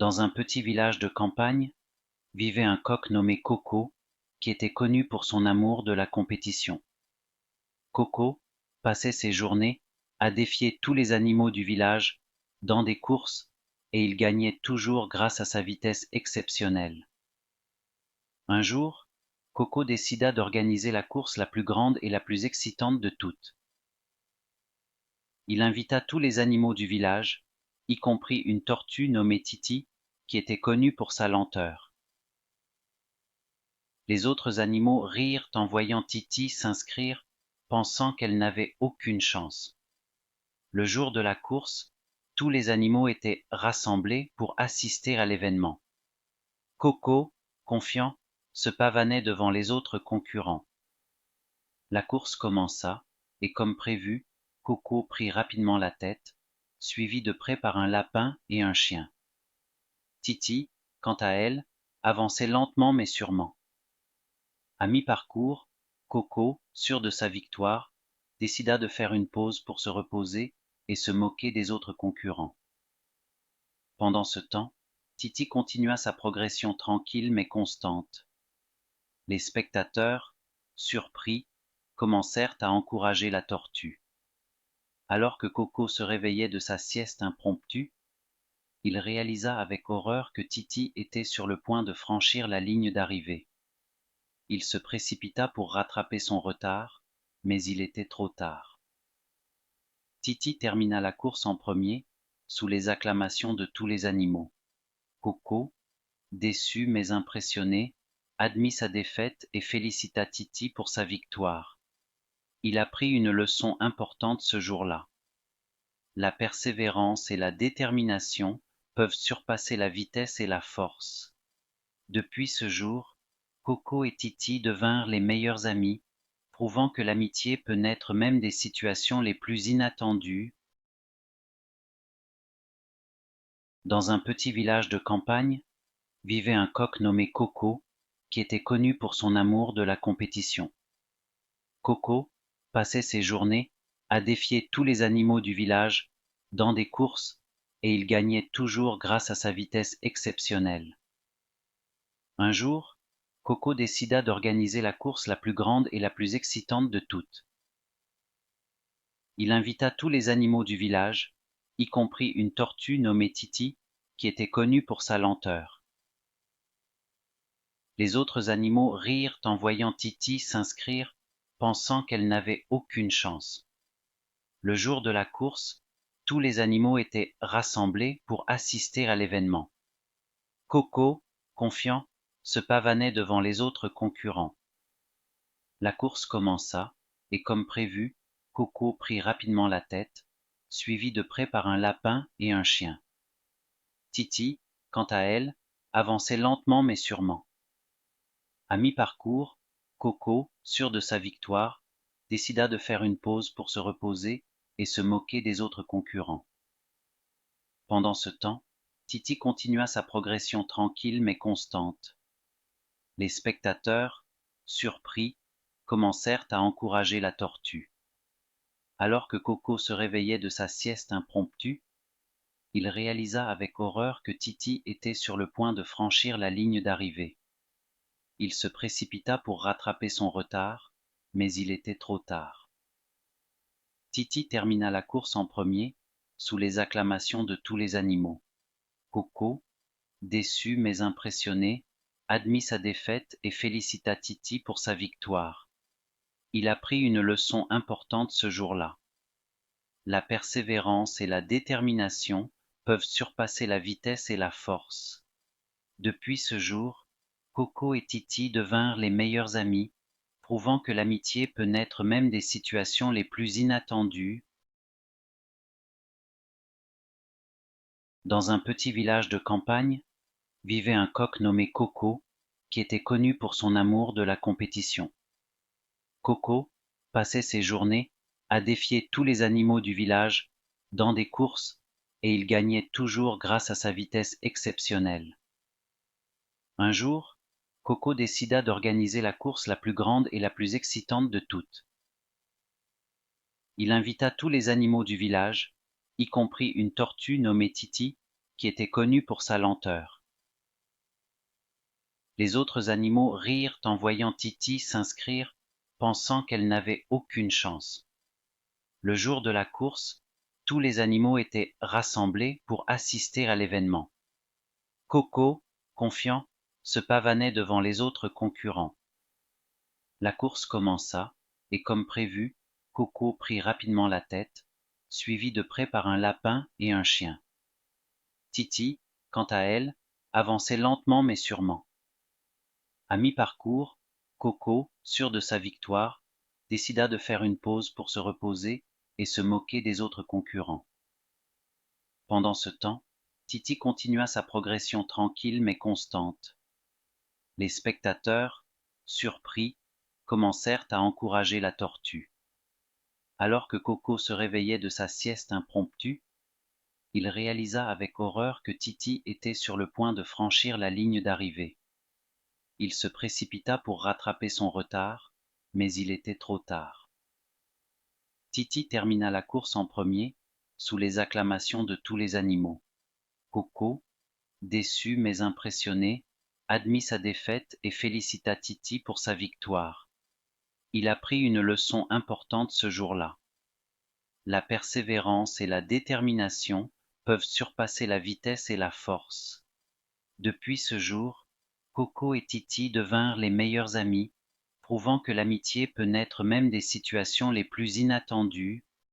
Dans un petit village de campagne, vivait un coq nommé Coco, qui était connu pour son amour de la compétition. Coco passait ses journées à défier tous les animaux du village dans des courses et il gagnait toujours grâce à sa vitesse exceptionnelle. Un jour, Coco décida d'organiser la course la plus grande et la plus excitante de toutes. Il invita tous les animaux du village, y compris une tortue nommée Titi, qui était connue pour sa lenteur. Les autres animaux rirent en voyant Titi s'inscrire, pensant qu'elle n'avait aucune chance. Le jour de la course, tous les animaux étaient rassemblés pour assister à l'événement. Coco, confiant, se pavanait devant les autres concurrents. La course commença, et comme prévu, Coco prit rapidement la tête, suivi de près par un lapin et un chien. Titi, quant à elle, avançait lentement mais sûrement. À mi-parcours, Coco, sûr de sa victoire, décida de faire une pause pour se reposer et se moquer des autres concurrents. Pendant ce temps, Titi continua sa progression tranquille mais constante. Les spectateurs, surpris, commencèrent à encourager la tortue. Alors que Coco se réveillait de sa sieste impromptue, il réalisa avec horreur que Titi était sur le point de franchir la ligne d'arrivée. Il se précipita pour rattraper son retard, mais il était trop tard. Titi termina la course en premier, sous les acclamations de tous les animaux. Coco, déçu mais impressionné, admit sa défaite et félicita Titi pour sa victoire. Il apprit une leçon importante ce jour-là. La persévérance et la détermination peuvent surpasser la vitesse et la force. Depuis ce jour, Coco et Titi devinrent les meilleurs amis, prouvant que l'amitié peut naître même des situations les plus inattendues. Dans un petit village de campagne, vivait un coq nommé Coco, qui était connu pour son amour de la compétition. Coco passait ses journées à défier tous les animaux du village dans des courses et il gagnait toujours grâce à sa vitesse exceptionnelle. Un jour, Coco décida d'organiser la course la plus grande et la plus excitante de toutes. Il invita tous les animaux du village, y compris une tortue nommée Titi, qui était connue pour sa lenteur. Les autres animaux rirent en voyant Titi s'inscrire, pensant qu'elle n'avait aucune chance. Le jour de la course, tous les animaux étaient rassemblés pour assister à l'événement. Coco, confiant, se pavanait devant les autres concurrents. La course commença, et comme prévu, Coco prit rapidement la tête, suivi de près par un lapin et un chien. Titi, quant à elle, avançait lentement mais sûrement. À mi-parcours, Coco, sûr de sa victoire, décida de faire une pause pour se reposer et se moquer des autres concurrents. Pendant ce temps, Titi continua sa progression tranquille mais constante. Les spectateurs, surpris, commencèrent à encourager la tortue. Alors que Coco se réveillait de sa sieste impromptue, il réalisa avec horreur que Titi était sur le point de franchir la ligne d'arrivée. Il se précipita pour rattraper son retard, mais il était trop tard. Titi termina la course en premier, sous les acclamations de tous les animaux. Coco, déçu mais impressionné, admit sa défaite et félicita Titi pour sa victoire. Il apprit une leçon importante ce jour-là. La persévérance et la détermination peuvent surpasser la vitesse et la force. Depuis ce jour, Coco et Titi devinrent les meilleurs amis, prouvant que l'amitié peut naître même des situations les plus inattendues. Dans un petit village de campagne, vivait un coq nommé Coco, qui était connu pour son amour de la compétition. Coco passait ses journées à défier tous les animaux du village dans des courses et il gagnait toujours grâce à sa vitesse exceptionnelle. Un jour, Coco décida d'organiser la course la plus grande et la plus excitante de toutes. Il invita tous les animaux du village, y compris une tortue nommée Titi, qui était connu pour sa lenteur. Les autres animaux rirent en voyant Titi s'inscrire, pensant qu'elle n'avait aucune chance. Le jour de la course, tous les animaux étaient rassemblés pour assister à l'événement. Coco, confiant, se pavanait devant les autres concurrents. La course commença, et comme prévu, Coco prit rapidement la tête, suivi de près par un lapin et un chien. Titi, quant à elle, avançait lentement mais sûrement. À mi-parcours, Coco, sûr de sa victoire, décida de faire une pause pour se reposer et se moquer des autres concurrents. Pendant ce temps, Titi continua sa progression tranquille mais constante. Les spectateurs, surpris, commencèrent à encourager la tortue. Alors que Coco se réveillait de sa sieste impromptue, il réalisa avec horreur que Titi était sur le point de franchir la ligne d'arrivée. Il se précipita pour rattraper son retard, mais il était trop tard. Titi termina la course en premier, sous les acclamations de tous les animaux. Coco, déçu mais impressionné, admit sa défaite et félicita Titi pour sa victoire. Il apprit une leçon importante ce jour-là. La persévérance et la détermination peuvent surpasser la vitesse et la force. Depuis ce jour, Coco et Titi devinrent les meilleurs amis, prouvant que l'amitié peut naître même des situations les plus inattendues